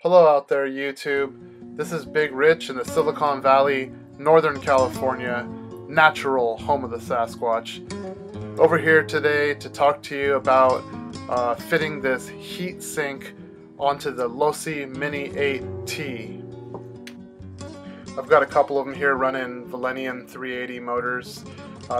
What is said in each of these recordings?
Hello out there, YouTube. This is Big Rich in the Silicon Valley, Northern California, natural home of the Sasquatch. Over here today to talk to you about fitting this heat sink onto the Losi Mini 8T. I've got a couple of them here running Vilenion 380 motors.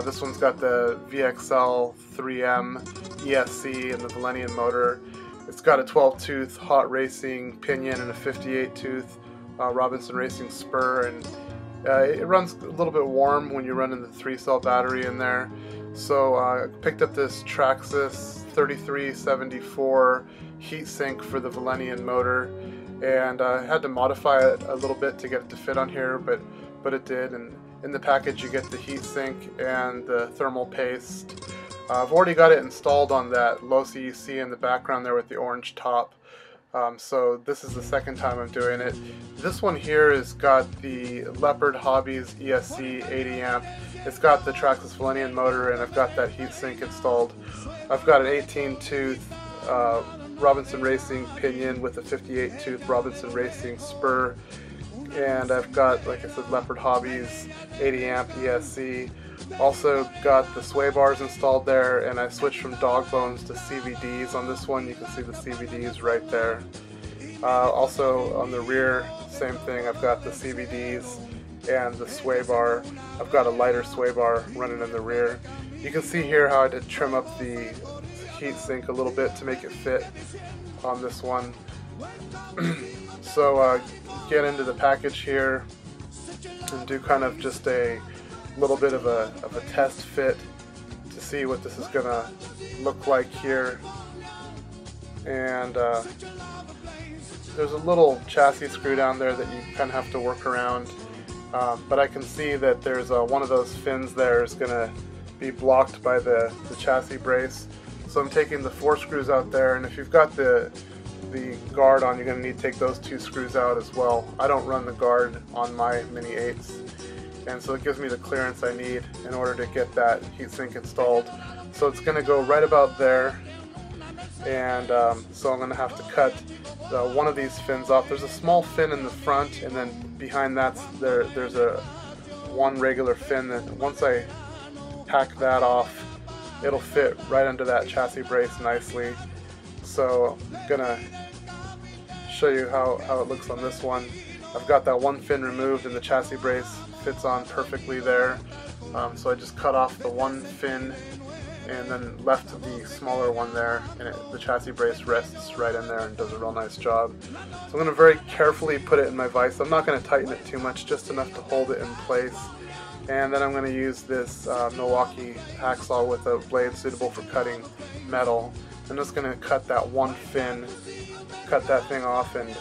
This one's got the VXL 3M ESC and the Vilenion motor. It's got a 12-tooth hot racing pinion and a 58-tooth Robinson Racing spur, and it runs a little bit warm when you're running the 3-cell battery in there. So I picked up this Traxxas 3374 heatsink for the Vilenion motor, and I had to modify it a little bit to get it to fit on here, but it did. And in the package you get the heatsink and the thermal paste. I've already got it installed on that Losi you see in the background there with the orange top. So this is the second time I'm doing it. This one here has got the Leopard Hobbies ESC 80 amp. It's got the Traxxas Vilenion motor, and I've got that heatsink installed. I've got an 18-tooth Robinson Racing pinion with a 58-tooth Robinson Racing spur, and I've got, like I said, Leopard Hobbies 80 amp ESC. Also got the sway bars installed there, and I switched from dog bones to CVDs on this one. You can see the CVDs right there. Also on the rear, same thing. I've got the CVDs and the sway bar. I've got a lighter sway bar running in the rear. You can see here how I did trim up the heatsink a little bit to make it fit on this one. So get into the package here and do kind of just a little bit of a test fit to see what this is gonna look like here. And there's a little chassis screw down there that you kind of have to work around, but I can see that there's one of those fins there is gonna be blocked by the chassis brace, so I'm taking the 4 screws out there. And if you've got the guard on, you're gonna need to take those 2 screws out as well. I don't run the guard on my Mini 8s, and so it gives me the clearance I need in order to get that heatsink installed. So it's going to go right about there, and so I'm going to have to cut one of these fins off. There's a small fin in the front, and then behind that there's one regular fin that once I hack that off, it'll fit right under that chassis brace nicely. So I'm going to show you how it looks on this one. I've got that one fin removed, and the chassis brace fits on perfectly there. So I just cut off the one fin and then left the smaller one there, and the chassis brace rests right in there and does a real nice job. So I'm going to very carefully put it in my vise. I'm not going to tighten it too much, just enough to hold it in place. And then I'm going to use this Milwaukee hacksaw with a blade suitable for cutting metal. I'm just going to cut that one fin, cut that thing off, and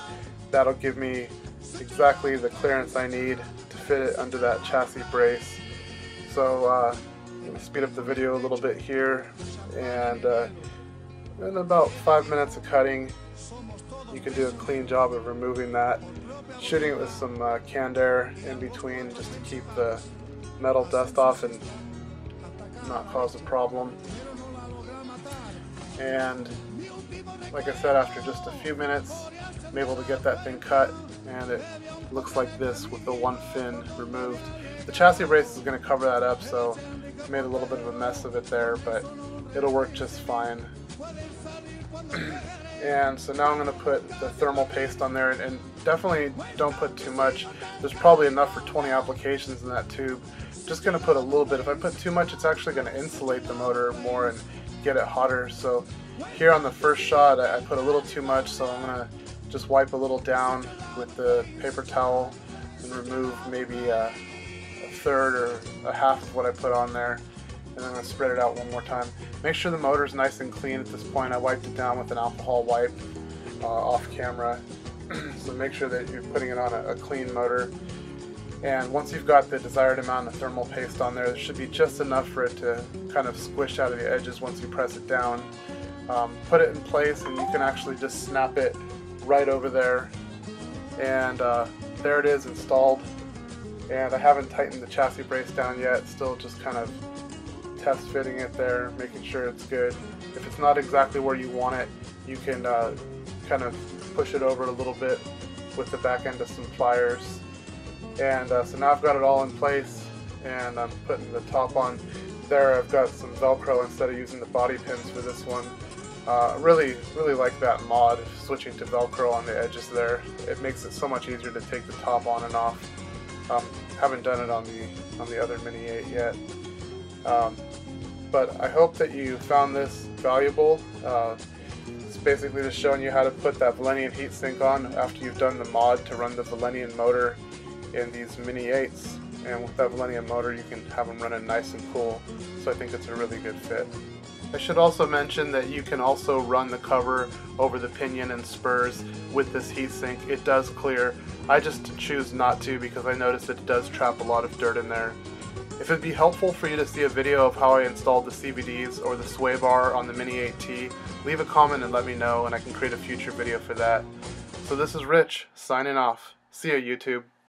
that'll give me exactly the clearance I need to fit it under that chassis brace. So I'm going to speed up the video a little bit here, and in about 5 minutes of cutting you can do a clean job of removing that, shooting it with some canned air in between just to keep the metal dust off and not cause a problem. And like I said, after just a few minutes I'm able to get that thing cut, and it looks like this with the one fin removed. The chassis brace is going to cover that up, so I made a little bit of a mess of it there, but it'll work just fine. And so now I'm going to put the thermal paste on there, and definitely don't put too much. There's probably enough for 20 applications in that tube. Just going to put a little bit. If I put too much, it's actually going to insulate the motor more and get it hotter. So here on the first shot I put a little too much, so I'm going to just wipe a little down with the paper towel and remove maybe a third or a half of what I put on there, and then I'm going to spread it out one more time. Make sure the motor is nice and clean at this point. I wiped it down with an alcohol wipe off camera, so make sure that you're putting it on a clean motor. And once you've got the desired amount of thermal paste on there, there should be just enough for it to kind of squish out of the edges once you press it down. Put it in place, and you can actually just snap it right over there, and there it is installed. And I haven't tightened the chassis brace down yet, still just kind of test fitting it there, making sure it's good. If it's not exactly where you want it, you can kind of push it over a little bit with the back end of some pliers. And so now I've got it all in place, and I'm putting the top on. There I've got some Velcro instead of using the body pins for this one. Really like that mod, switching to Velcro on the edges there. It makes it so much easier to take the top on and off. Haven't done it on the other Mini 8 yet. But I hope that you found this valuable. It's basically just showing you how to put that Vilenion heatsink on after you've done the mod to run the Vilenion motor in these Mini 8s. And with that Vilenion motor you can have them running nice and cool. So I think it's a really good fit. I should also mention that you can also run the cover over the pinion and spurs with this heatsink. It does clear. I just choose not to because I noticed that it does trap a lot of dirt in there. If it'd be helpful for you to see a video of how I installed the CVDs or the sway bar on the Mini 8T, leave a comment and let me know, and I can create a future video for that. So this is Rich, signing off. See ya, YouTube.